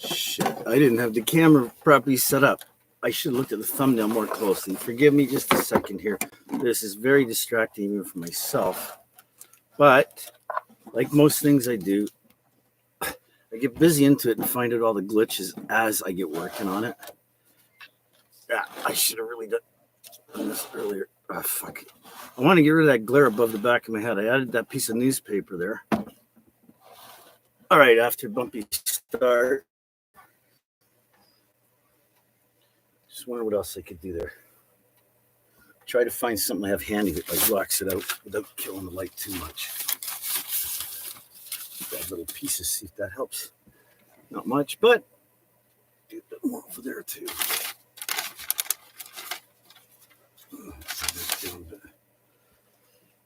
Shit, I didn't have the camera properly set up. I should have looked at the thumbnail more closely. Forgive me just a second here. This is very distracting even for myself. But like most things I do, I get busy into it and find out all the glitches as I get working on it. Yeah, I should have really done this earlier. Oh, fuck. I want to get rid of that glare above the back of my head. I added that piece of newspaper there. All right, after bumpy start. Just wonder what else I could do there. Try to find something I have handy that like blocks it out without killing the light too much. That little pieces, see if that helps. Not much, but do a bit more over there too.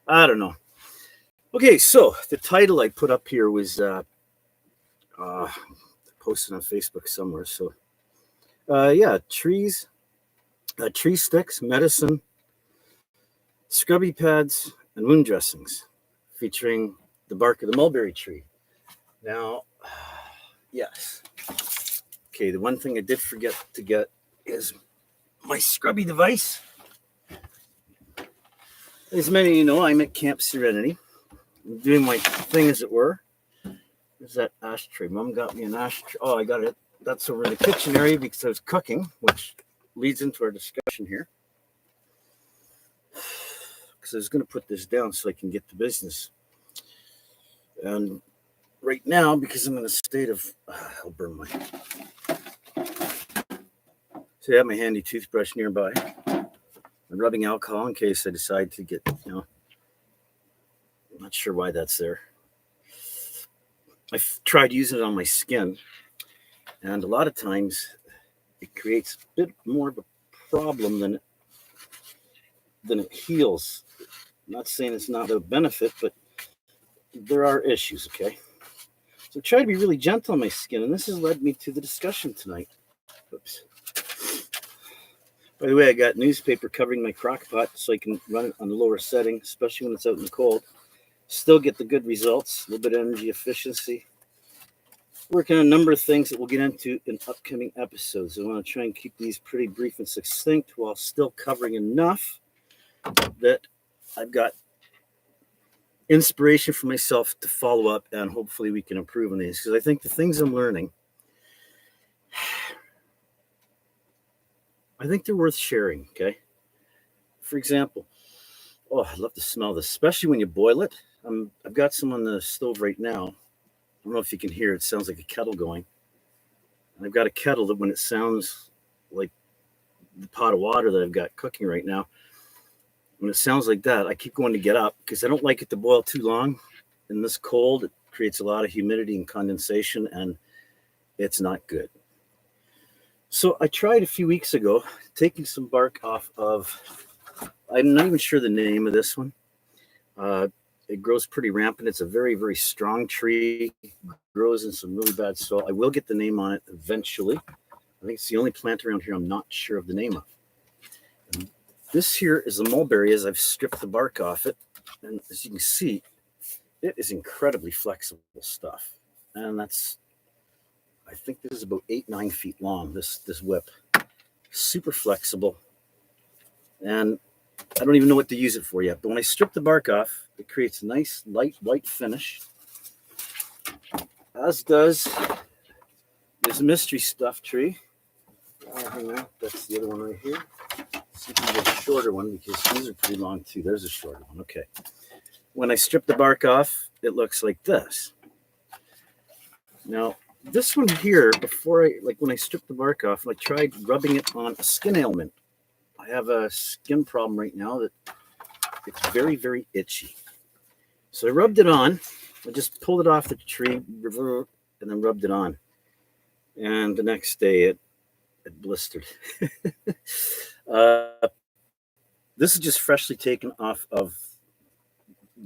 I don't know. Okay, so the title I put up here was posted on Facebook somewhere. So yeah, trees, tree sticks, medicine, ScrubbyPads, and wound dressings, featuring the bark of the mulberry tree. Now, yes. Okay, the one thing I did forget to get is my scrubby device. As many of you know, I'm at Camp Serenity. I'm doing my thing, as it were. There's that ashtray. Mom got me an ashtray. Oh, I got it. That's over in the kitchen area because I was cooking, which leads into our discussion here. Because I was going to put this down so I can get to business. And right now, because I'm in a state of, I'll burn my. So I have my handy toothbrush nearby. I'm rubbing alcohol in case I decide to get, I'm not sure why that's there. I've tried using it on my skin, and a lot of times it creates a bit more of a problem than it heals. I'm not saying it's not a benefit, but there are issues, okay? So try to be really gentle on my skin, and this has led me to the discussion tonight. Oops. By the way, I got newspaper covering my crock pot so I can run it on the lower setting, especially when it's out in the cold. Still get the good results, a little bit of energy efficiency. Working on a number of things that we'll get into in upcoming episodes. I want to try and keep these pretty brief and succinct while still covering enough that I've got inspiration for myself to follow up, and hopefully we can improve on these, because I think the things I'm learning, I think they're worth sharing, okay? For example, oh, I love to smell this, especially when you boil it. I've got some on the stove right now. I don't know if you can hear it. It sounds like a kettle going. And I've got a kettle that when it sounds like the pot of water that I've got cooking right now, when it sounds like that, I keep going to get up because I don't like it to boil too long. In this cold, it creates a lot of humidity and condensation, and it's not good. So I tried a few weeks ago taking some bark off of, I'm not even sure the name of this one. It grows pretty rampant. It's a very, very strong tree. It grows in some really bad soil. I will get the name on it eventually. I think it's the only plant around here I'm not sure of the name of. And this here is the mulberry as I've stripped the bark off it. And as you can see, it is incredibly flexible stuff. And that's, I think this is about 8-9 feet long, this whip. Super flexible. And I don't even know what to use it for yet. But when I strip the bark off, it creates a nice light white finish. As does this mystery stuff tree. Hang on, that's the other one right here. See if we can get a shorter one because these are pretty long too. There's a shorter one. Okay. When I strip the bark off, it looks like this. Now, this one here, when I stripped the bark off, I tried rubbing it on a skin ailment. I have a skin problem right now that it's very, very itchy. So I rubbed it on. I just pulled it off the tree and then rubbed it on. And the next day it blistered. This is just freshly taken off of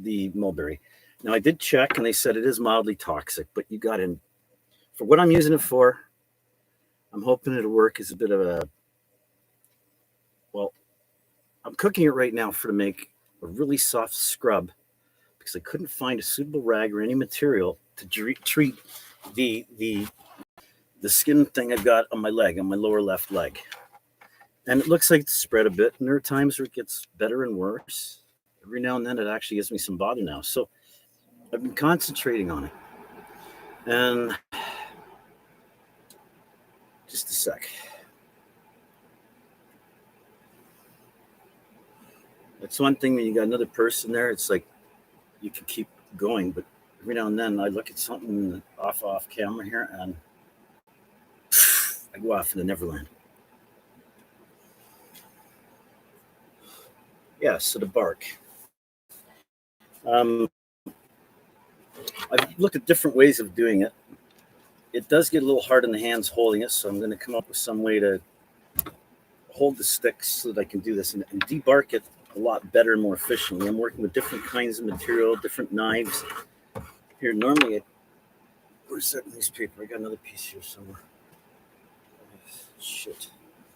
the mulberry. Now I did check and they said it is mildly toxic, but you got in. For what I'm using it for, I'm hoping it'll work as a bit of a, well, I'm cooking it right now to make a really soft scrub because I couldn't find a suitable rag or any material to treat the the skin thing I've got on my leg, on my lower left leg. And it looks like it's spread a bit, and there are times where it gets better and worse. Every now and then it actually gives me some bother now. So I've been concentrating on it. And just a sec. It's one thing when you got another person there, it's like you can keep going, but every now and then I look at something off camera here and I go off into Neverland. Yeah, so the bark. I've looked at different ways of doing it. It does get a little hard in the hands holding it, so I'm going to come up with some way to hold the sticks so that I can do this and debark it a lot better and more efficiently. I'm working with different kinds of material, different knives. Here, normally, where's that newspaper? I got another piece here somewhere. Shit.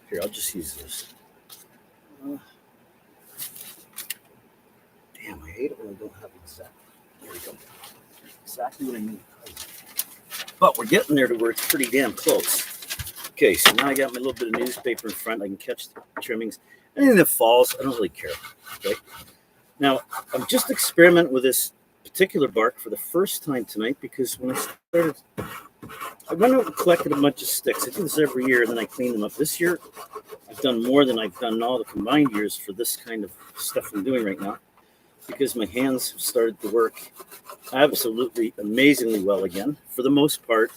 Here, I'll just use this. Damn, I hate it when I don't have exactly. There we go. Exactly what I need. But we're getting there to where it's pretty damn close. Okay, so now I got my little bit of newspaper in front. I can catch the trimmings. Anything that falls, I don't really care. Okay. Now, I'm just experimenting with this particular bark for the first time tonight because when I started, I went out and collected a bunch of sticks. I do this every year, and then I clean them up. This year, I've done more than I've done in all the combined years for this kind of stuff I'm doing right now because my hands have started to work absolutely amazingly well again, for the most part,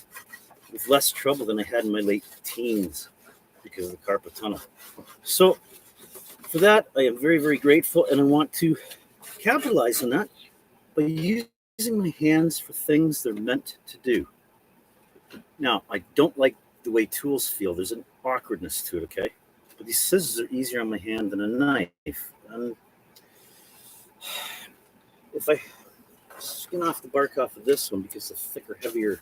with less trouble than I had in my late teens because of the carpal tunnel. So for that, I am very, very grateful, and I want to capitalize on that by using my hands for things they're meant to do. Now, I don't like the way tools feel. There's an awkwardness to it, okay? But these scissors are easier on my hand than a knife. And if I skin off the bark off of this one because it's thicker, heavier,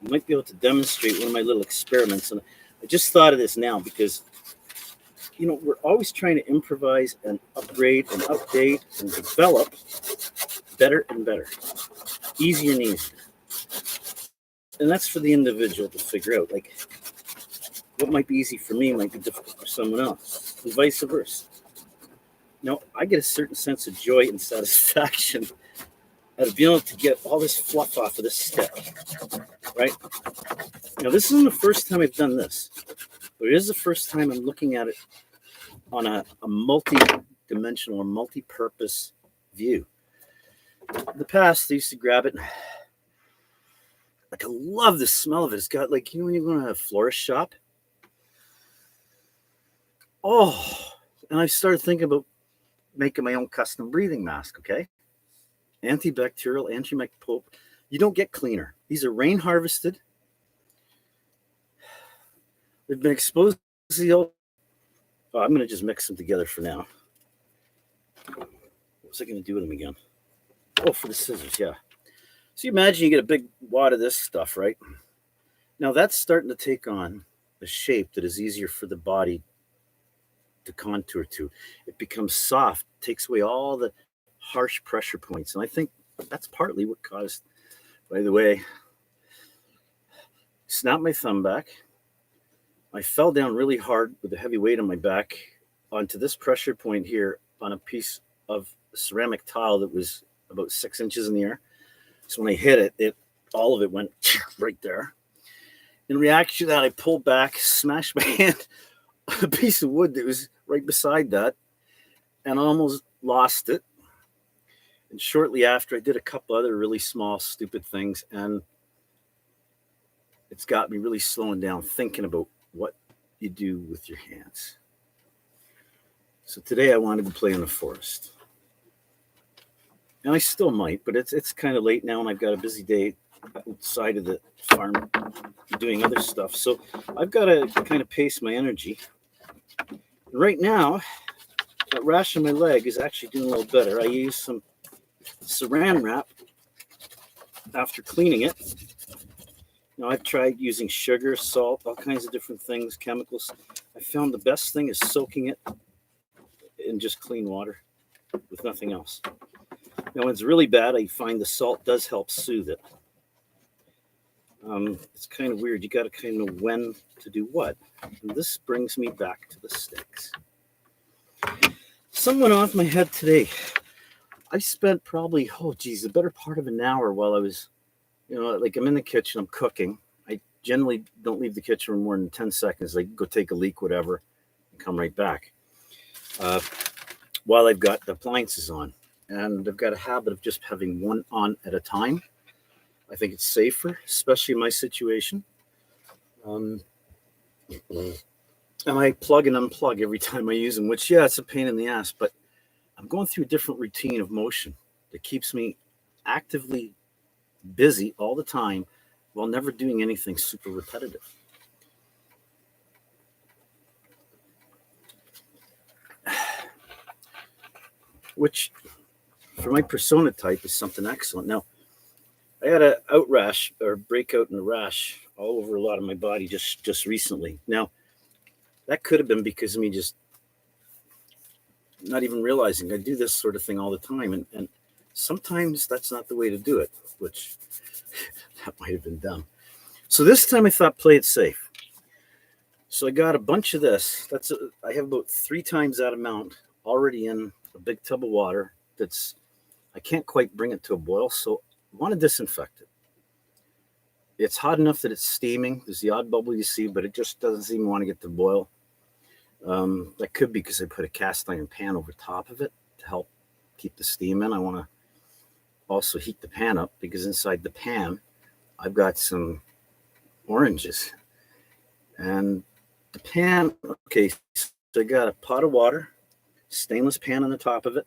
I might be able to demonstrate one of my little experiments. And I just thought of this now because, you know, we're always trying to improvise and upgrade and update and develop better and better, easier and easier. And that's for the individual to figure out. Like, what might be easy for me might be difficult for someone else, and vice versa. Now, I get a certain sense of joy and satisfaction out of being able to get all this fluff off of this stick, right? Now, this isn't the first time I've done this, but it is the first time I'm looking at it on a multi-dimensional or multi-purpose view. In the past, I used to grab it. Like, I love the smell of it. It's got, like, you know when you go to a florist shop? Oh, and I started thinking about making my own custom breathing mask, okay? Antibacterial, antimicrobial. You don't get cleaner. These are rain harvested. They've been exposed to the old. Oh, I'm going to just mix them together for now. What was I going to do with them again? Oh, for the scissors, yeah. So you imagine you get a big wad of this stuff, right? Now that's starting to take on a shape that is easier for the body to contour to. It becomes soft, takes away all the harsh pressure points. And I think that's partly what caused, by the way, snapped my thumb back. I fell down really hard with a heavy weight on my back onto this pressure point here on a piece of ceramic tile that was about 6 inches in the air. So when I hit it, all of it went right there. In reaction to that, I pulled back, smashed my hand on a piece of wood that was right beside that, and almost lost it. And shortly after, I did a couple other really small, stupid things, and it's got me really slowing down, thinking about what you do with your hands. So today I wanted to play in the forest. And I still might, but it's kind of late now, and I've got a busy day outside of the farm doing other stuff. So I've got to kind of pace my energy. And right now, that rash on my leg is actually doing a little better. I used some saran wrap after cleaning it. Now, I've tried using sugar, salt, all kinds of different things, chemicals. I found the best thing is soaking it in just clean water with nothing else. Now, when it's really bad, I find the salt does help soothe it. It's kind of weird. You got to kind of know when to do what. And this brings me back to the sticks. Something went off my head today. I spent probably, the better part of an hour while I was, like I'm in the kitchen, I'm cooking. I generally don't leave the kitchen for more than 10 seconds. Like go take a leak, whatever, and come right back. While I've got the appliances on. And I've got a habit of just having one on at a time. I think it's safer, especially in my situation. And I plug and unplug every time I use them, which, it's a pain in the ass, but I'm going through a different routine of motion that keeps me actively busy all the time while never doing anything super repetitive. Which, for my persona type, is something excellent. Now, I had a breakout in a rash all over a lot of my body just recently. Now, that could have been because of me just not even realizing I do this sort of thing all the time. And sometimes that's not the way to do it, which that might have been dumb. So this time I thought, play it safe. So I got a bunch of this. I have about 3 times that amount already in a big tub of water. I can't quite bring it to a boil, so I want to disinfect it. It's hot enough that it's steaming. There's the odd bubble you see, but it just doesn't seem to want to get to boil. That could be because I put a cast iron pan over top of it to help keep the steam in. I want to also heat the pan up because inside the pan, I've got some oranges. And the pan, okay, so I got a pot of water, stainless pan on the top of it,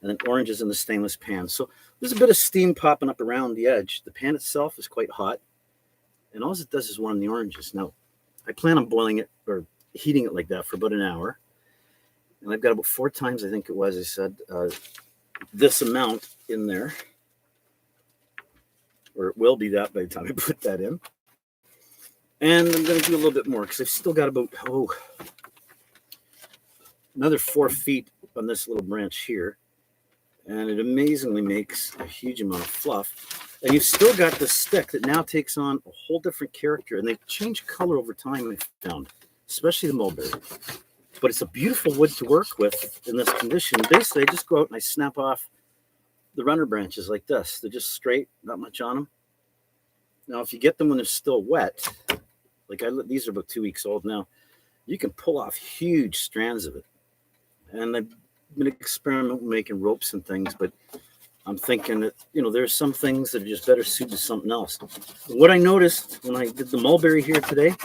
and then oranges in the stainless pan. So there's a bit of steam popping up around the edge. The pan itself is quite hot, and all it does is warm the oranges. Now, I plan on boiling it or heating it like that for about an hour, and I've got about 4 times, I think it was, I said, this amount in there, or it will be that by the time I put that in. And I'm going to do a little bit more because I've still got about, another 4 feet on this little branch here. And it amazingly makes a huge amount of fluff. And you've still got the stick that now takes on a whole different character. And they've changed color over time, I found, especially the mulberry. But it's a beautiful wood to work with in this condition. Basically, I just go out and I snap off the runner branches like this. They're just straight, not much on them. Now, if you get them when they're still wet, like these are about 2 weeks old now, you can pull off huge strands of it. And I've been experimenting making ropes and things, but I'm thinking that, there's some things that are just better suited to something else. What I noticed when I did the mulberry here today, how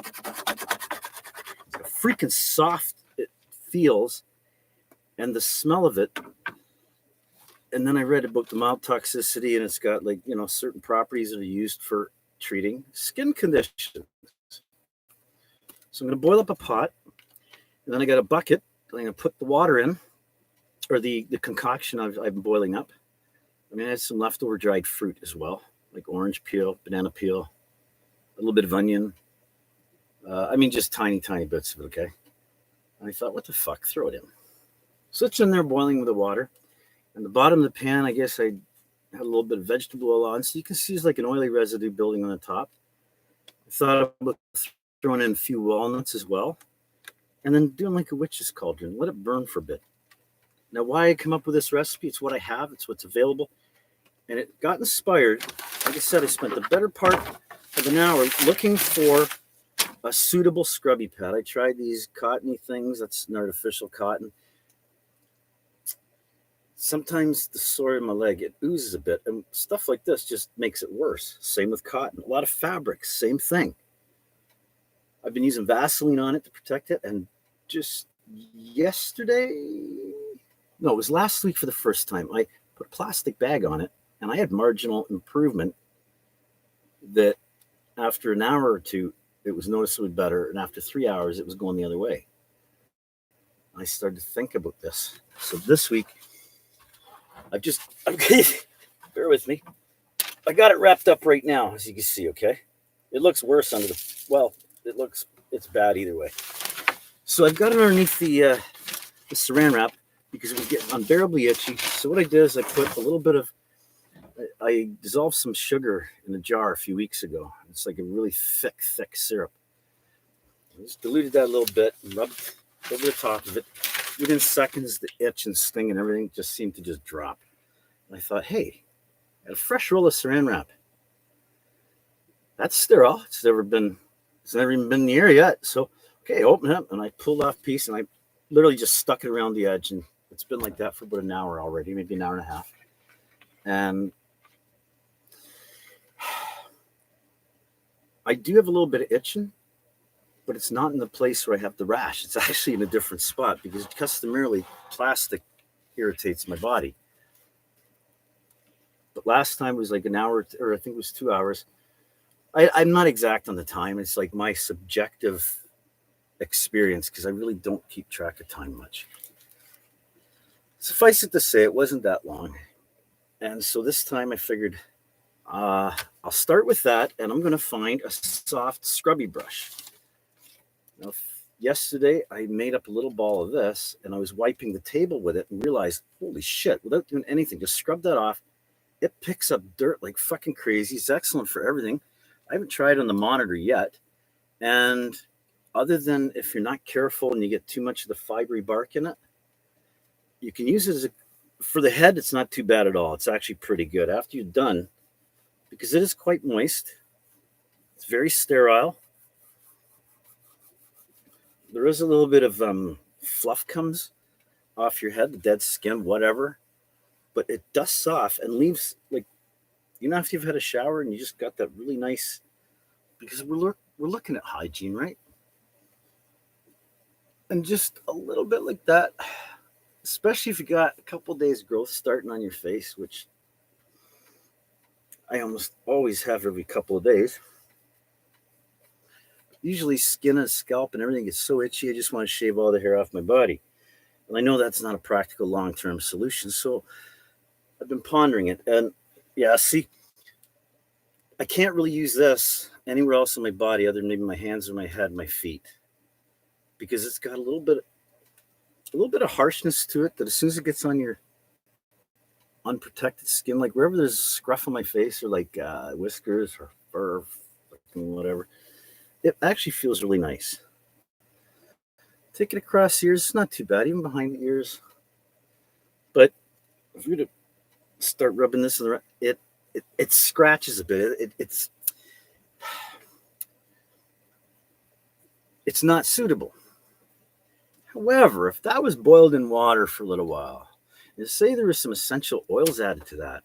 freaking soft it feels and the smell of it. And then I read about the mild toxicity, and it's got certain properties that are used for treating skin conditions. So I'm going to boil up a pot, and then I got a bucket. I'm going to put the water in, or the concoction I've been boiling up. I'm going to add some leftover dried fruit as well, like orange peel, banana peel, a little bit of onion. Just tiny, tiny bits of it, okay? And I thought, what the fuck? Throw it in. So it's in there boiling with the water. And the bottom of the pan, I guess I had a little bit of vegetable oil on, so you can see it's like an oily residue building on the top. I thought about throwing in a few walnuts as well. And then doing like a witch's cauldron, let it burn for a bit. Now, why I come up with this recipe, it's what I have, it's what's available. And it got inspired. Like I said, I spent the better part of an hour looking for a suitable scrubby pad. I tried these cottony things, that's an artificial cotton. Sometimes the sore in my leg, it oozes a bit. And stuff like this just makes it worse. Same with cotton. A lot of fabrics, same thing. I've been using Vaseline on it to protect it, and just it was last week for the first time, I put a plastic bag on it, and I had marginal improvement that after an hour or two, it was noticeably better, and after 3 hours, it was going the other way. I started to think about this. So this week, bear with me. I got it wrapped up right now, as you can see, okay? It looks worse it's bad either way. So I've got it underneath the saran wrap because it was getting unbearably itchy. So what I did is I put a little bit of I dissolved some sugar in a jar a few weeks ago. It's like a really thick syrup. I just diluted that a little bit and rubbed over the top of it. Within seconds, the itch and sting and everything just seemed to just drop. And I thought, hey, I got a fresh roll of saran wrap. That's sterile. It's never even been in the air yet. So, okay, open it up, and I pulled off a piece, and I literally just stuck it around the edge, and it's been like that for about an hour already, maybe an hour and a half. And I do have a little bit of itching, but it's not in the place where I have the rash. It's actually in a different spot because customarily plastic irritates my body. But last time it was like an hour, or I think it was 2 hours. I'm not exact on the time. It's like my subjective experience because I really don't keep track of time much. Suffice it to say, it wasn't that long. And so this time I figured I'll start with that, and I'm going to find a soft scrubby brush. Now, yesterday I made up a little ball of this, and I was wiping the table with it and realized, holy shit, without doing anything, just scrub that off. It picks up dirt like fucking crazy. It's excellent for everything. I haven't tried on the monitor yet. And other than if you're not careful and you get too much of the fibery bark in it, you can use it for the head. It's not too bad at all. It's actually pretty good after you're done because it is quite moist. It's very sterile. There is a little bit of fluff comes off your head, the dead skin, whatever. But it dusts off and leaves, like, after you've had a shower and you just got that really nice, because we're looking at hygiene, right? And just a little bit like that, especially if you got a couple days growth starting on your face, which I almost always have every couple of days. Usually skin and scalp and everything gets so itchy, I just want to shave all the hair off my body. And I know that's not a practical long-term solution, so I've been pondering it. And yeah, see, I can't really use this anywhere else on my body other than maybe my hands or my head, my feet, because it's got a little bit of harshness to it that as soon as it gets on your unprotected skin, like wherever there's scruff on my face or like whiskers or fur, whatever, it actually feels really nice. Take it across the ears, it's not too bad, even behind the ears. But if we were to start rubbing this, it scratches a bit. It's not suitable. However, if that was boiled in water for a little while, and say there was some essential oils added to that,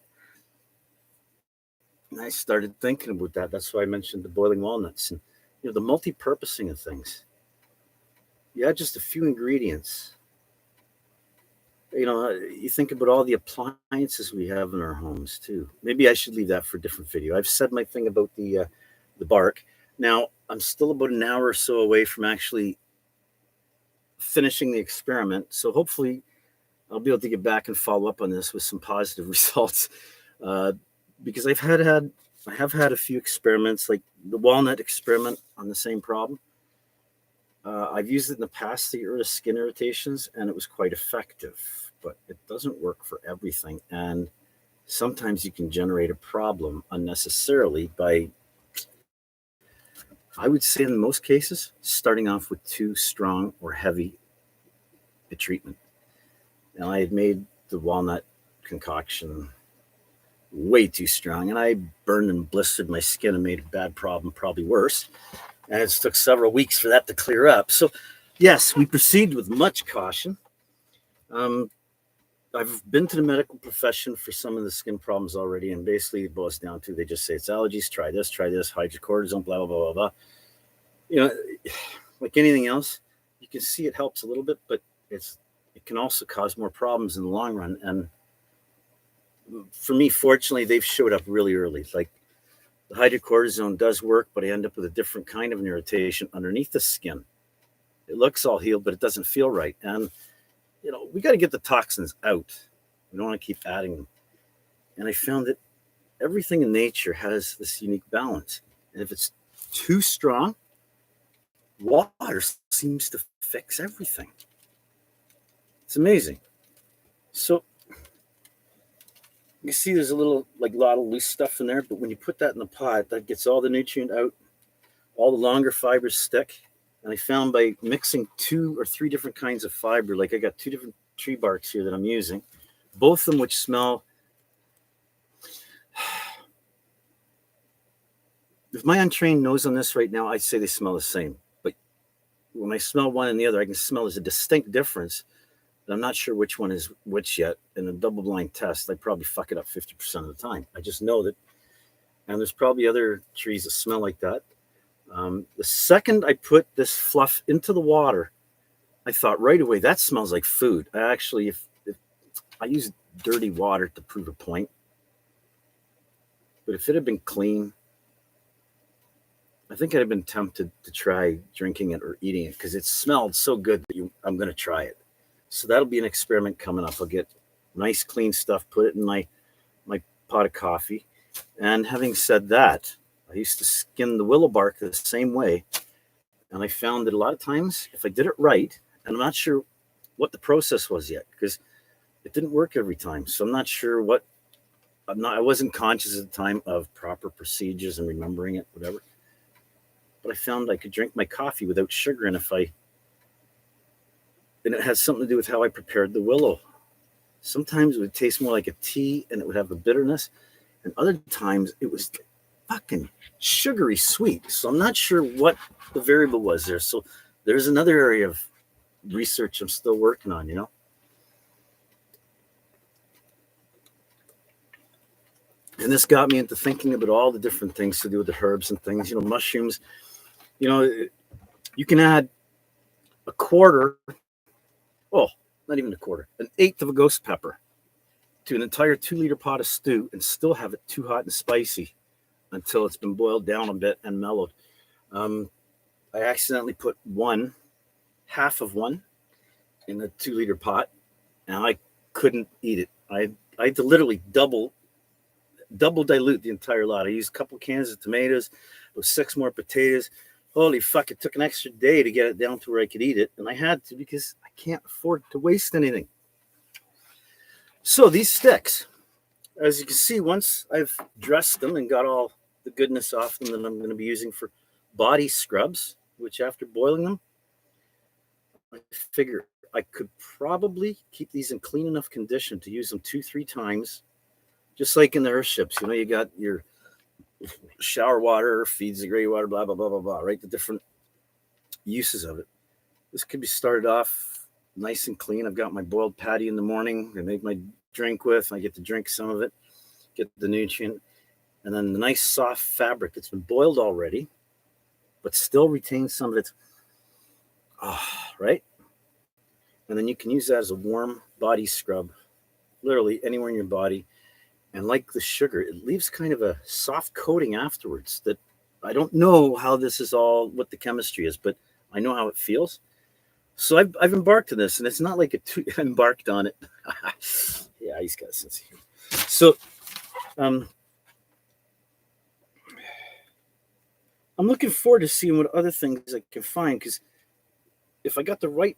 and I started thinking about that. That's why I mentioned the boiling walnuts and the multi-purposing of things. You add just a few ingredients. You think about all the appliances we have in our homes too. Maybe I should leave that for a different video. I've said my thing about the bark. Now, I'm still about an hour or so away from actually finishing the experiment. So hopefully I'll be able to get back and follow up on this with some positive results. Because I have had a few experiments, like the walnut experiment on the same problem. I've used it in the past to get rid of skin irritations, and it was quite effective, but it doesn't work for everything. And sometimes you can generate a problem unnecessarily by, I would say in most cases, starting off with too strong or heavy a treatment. Now, I had made the walnut concoction way too strong, and I burned and blistered my skin and made a bad problem probably worse. And it took several weeks for that to clear up. So, yes, we proceed with much caution. I've been to the medical profession for some of the skin problems already, and basically it boils down to they just say it's allergies. Try this, hydrocortisone, blah, blah, blah, blah, blah. Like anything else, you can see it helps a little bit, but it can also cause more problems in the long run. And for me, fortunately, they've showed up really early. Like, the hydrocortisone does work, but I end up with a different kind of an irritation underneath the skin. It looks all healed, but it doesn't feel right. And, we got to get the toxins out. We don't want to keep adding them. And I found that everything in nature has this unique balance. And if it's too strong, water seems to fix everything. It's amazing. So You see there's a lot of loose stuff in there, but when you put that in the pot, that gets all the nutrient out, all the longer fibers stick. And I found by mixing 2 or 3 different kinds of fiber, like I got 2 different tree barks here that I'm using, both of them which smell. If my untrained nose on this right now, I'd say they smell the same. But when I smell one and the other, I can smell there's a distinct difference. But I'm not sure which one is which yet. In a double-blind test, I probably fuck it up 50% of the time. I just know that. And there's probably other trees that smell like that. The second I put this fluff into the water, I thought right away, that smells like food. I actually, if I use dirty water to prove a point, but if it had been clean, I think I'd have been tempted to try drinking it or eating it because it smelled so good that I'm going to try it. So that'll be an experiment coming up. I'll get nice clean stuff, put it in my pot of coffee. And having said that, I used to skin the willow bark the same way. And I found that a lot of times, if I did it right, and I'm not sure what the process was yet, because it didn't work every time. So I'm not sure I wasn't conscious at the time of proper procedures and remembering it, whatever. But I found I could drink my coffee without sugar. And it has something to do with how I prepared the willow. Sometimes it would taste more like a tea and it would have a bitterness. And other times it was fucking sugary sweet. So I'm not sure what the variable was there. So there's another area of research I'm still working on, And this got me into thinking about all the different things to do with the herbs and things, mushrooms. You can add a quarter, not even a quarter, an eighth of a ghost pepper to an entire 2-liter pot of stew and still have it too hot and spicy until it's been boiled down a bit and mellowed. I accidentally put half of one in a 2-liter pot, and I couldn't eat it. I had to literally double dilute the entire lot. I used a couple cans of tomatoes, with 6 more potatoes. Holy fuck, it took an extra day to get it down to where I could eat it, and I had to because I can't afford to waste anything. So these sticks, as you can see, once I've dressed them and got all the goodness off them that I'm going to be using for body scrubs, which after boiling them, I figure I could probably keep these in clean enough condition to use them 2-3 times, just like in the earthships. You got your shower water feeds the gray water, blah, blah, blah, blah, blah, right? The different uses of it. This could be started off nice and clean. I've got my boiled patty in the morning. I make my drink with. I get to drink some of it, get the nutrient, and then the nice soft fabric that's been boiled already, but still retains some of its, right? And then you can use that as a warm body scrub, literally anywhere in your body. And like the sugar, it leaves kind of a soft coating afterwards that I don't know how this is all, what the chemistry is, but I know how it feels. So I've embarked on this, and it's not like embarked on it. Yeah, he's got a sense of humor. So I'm looking forward to seeing what other things I can find, because if I got the right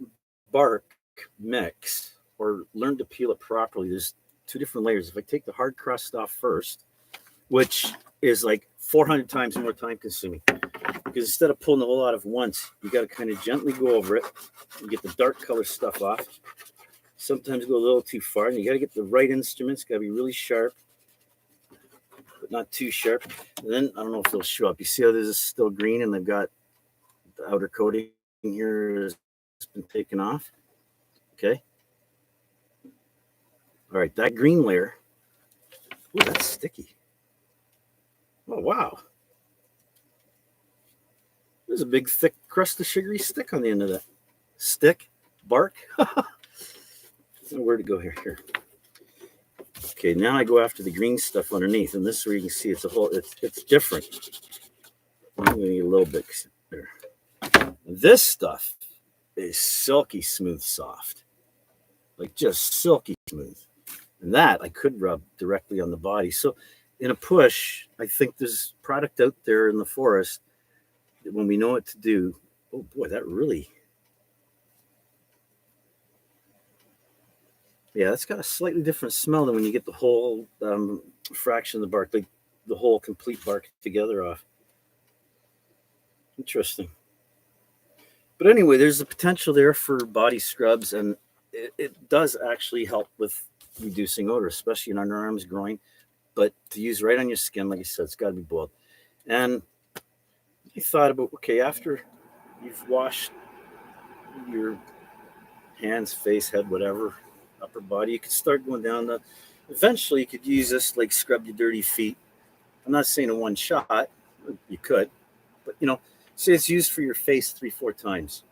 bark mix or learn to peel it properly, there's 2 different layers. If I take the hard crust off first, which is like 400 times more time consuming, because instead of pulling the whole out of once, you got to kind of gently go over it and get the dark color stuff off. Sometimes go a little too far, and you got to get the right instruments. Got to be really sharp, but not too sharp. And then I don't know if it'll show up. You see how this is still green, and they've got the outer coating here has been taken off. Okay. All right, that green layer. Ooh, that's sticky. Oh, wow. There's a big, thick crust of sugary stick on the end of that. Stick? Bark? Where'd it go here? Here. Okay, now I go after the green stuff underneath, and this is where you can see it's different. I'm going to get a little bit there. This stuff is silky smooth soft. Like just silky smooth. And that I could rub directly on the body. So in a push, I think there's product out there in the forest that when we know what to do, oh boy, that really, Yeah, it's got a slightly different smell than when you get the whole fraction of the bark, like the whole complete bark together off. Interesting. But anyway, there's the potential there for body scrubs, and it does actually help with reducing odor, especially in underarms, groin. But to use right on your skin, like I said, it's got to be boiled. And I thought about, okay, after you've washed your hands, face, head, whatever, upper body, you could start going down the. Eventually, you could use this like scrub your dirty feet. I'm not saying in one shot, you could, but say it's used for your face 3, 4 times,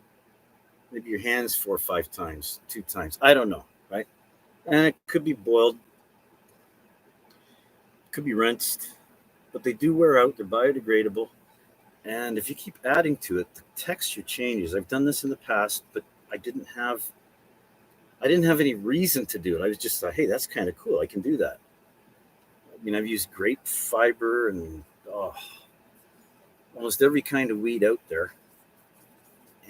maybe your hands 4 or 5 times, 2 times. I don't know, right? And it could be boiled, could be rinsed, but they do wear out. They're biodegradable, and if you keep adding to it, the texture changes. I've done this in the past, but I didn't have I didn't have any reason to do it. I was just like, hey, that's kind of cool. I can do that. I mean, I've used grape fiber and almost every kind of weed out there.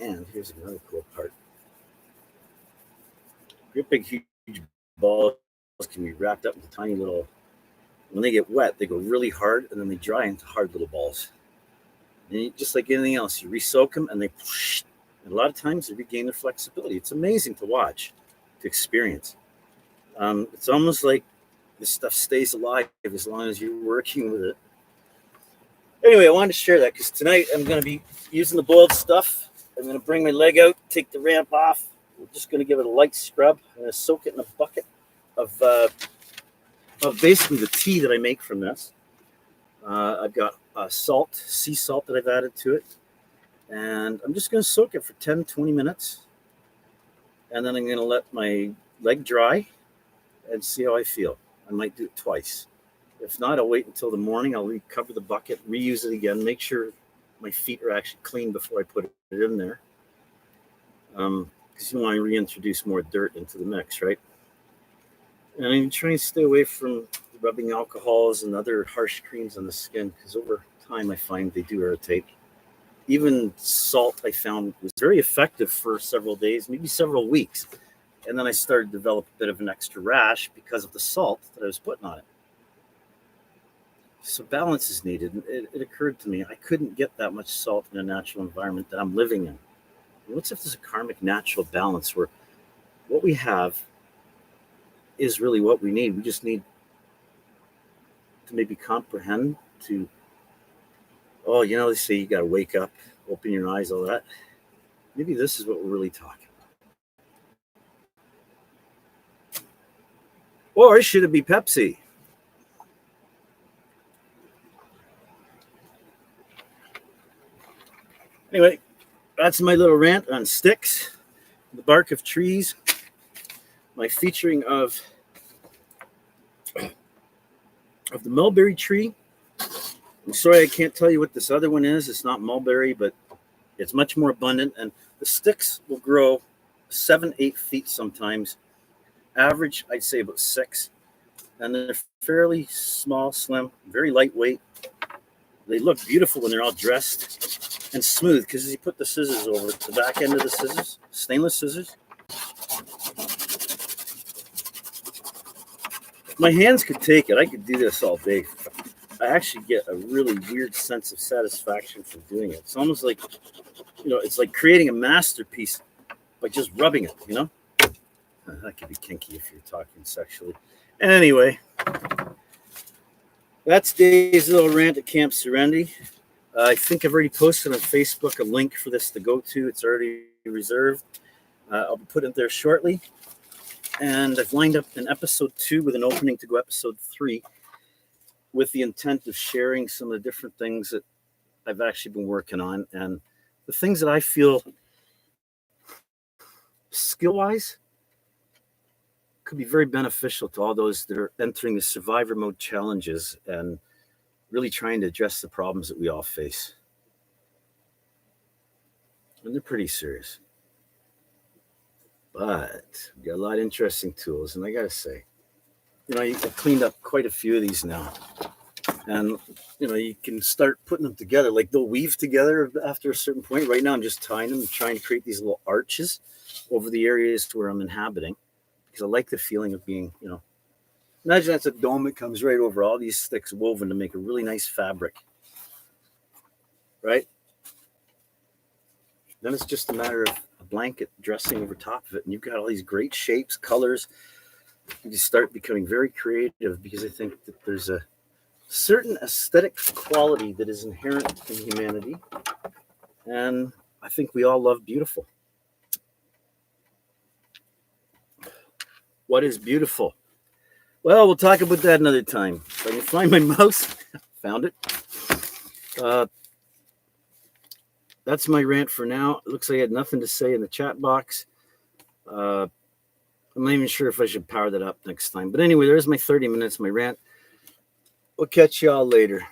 And here's another cool part. Great big, huge balls can be wrapped up into tiny little. When they get wet, they go really hard, and then they dry into hard little balls. And just like anything else, you re-soak them, and and a lot of times they regain their flexibility. It's amazing to watch, to experience. It's almost like this stuff stays alive as long as you're working with it. Anyway, I wanted to share that because tonight I'm going to be using the boiled stuff. I'm going to bring my leg out, take the ramp off. We're just going to give it a light scrub. I'm going to soak it in a bucket of basically the tea that I make from this. I've got salt, sea salt that I've added to it. And I'm just going to soak it for 10, 20 minutes. And then I'm going to let my leg dry and see how I feel. I might do it twice. If not, I'll wait until the morning. I'll recover the bucket, reuse it again, make sure my feet are actually clean before I put it in there. Because you want to reintroduce more dirt into the mix, right? And I'm trying to stay away from rubbing alcohols and other harsh creams on the skin because over time I find they do irritate. Even salt I found was very effective for several days, maybe several weeks. And then I started to develop a bit of an extra rash because of the salt that I was putting on it. So balance is needed. And it occurred to me I couldn't get that much salt in a natural environment that I'm living in. What's if there's a karmic natural balance where what we have is really what we need? We just need to maybe comprehend to, they say you got to wake up, open your eyes, all that. Maybe this is what we're really talking about. Or should it be Pepsi? Anyway, that's my little rant on sticks, the bark of trees, my featuring of the mulberry tree. I'm sorry I can't tell you what this other one is. It's not mulberry, but it's much more abundant. And the sticks will grow 7, 8 feet sometimes. Average, I'd say about 6. And they're fairly small, slim, very lightweight. They look beautiful when they're all dressed and smooth because as you put the scissors over it, the back end of the scissors, stainless scissors. My hands could take it. I could do this all day. I actually get a really weird sense of satisfaction from doing it. It's almost like, it's like creating a masterpiece by just rubbing it, That could be kinky if you're talking sexually. Anyway, that's Dave's little rant at Camp Serenity. I think I've already posted on Facebook a link for this to go to. It's already reserved. I'll be putting it there shortly. And I've lined up an episode 2 with an opening to go episode 3 with the intent of sharing some of the different things that I've actually been working on and the things that I feel skill-wise could be very beneficial to all those that are entering the survivor mode challenges and really trying to address the problems that we all face. And they're pretty serious. But we got a lot of interesting tools. And I got to say, I've cleaned up quite a few of these now. And, you can start putting them together. Like they'll weave together after a certain point. Right now, I'm just tying them and trying to create these little arches over the areas where I'm inhabiting. because I like the feeling of being, imagine that's a dome that comes right over all these sticks woven to make a really nice fabric, right? Then it's just a matter of a blanket dressing over top of it, and you've got all these great shapes, colors. You just start becoming very creative, because I think that there's a certain aesthetic quality that is inherent in humanity, and I think we all love beautiful. What is beautiful? Well, we'll talk about that another time. If I can find my mouse, found it. That's my rant for now. It looks like I had nothing to say in the chat box. I'm not even sure if I should power that up next time. But anyway, there's my 30 minutes, my rant. We'll catch y'all later.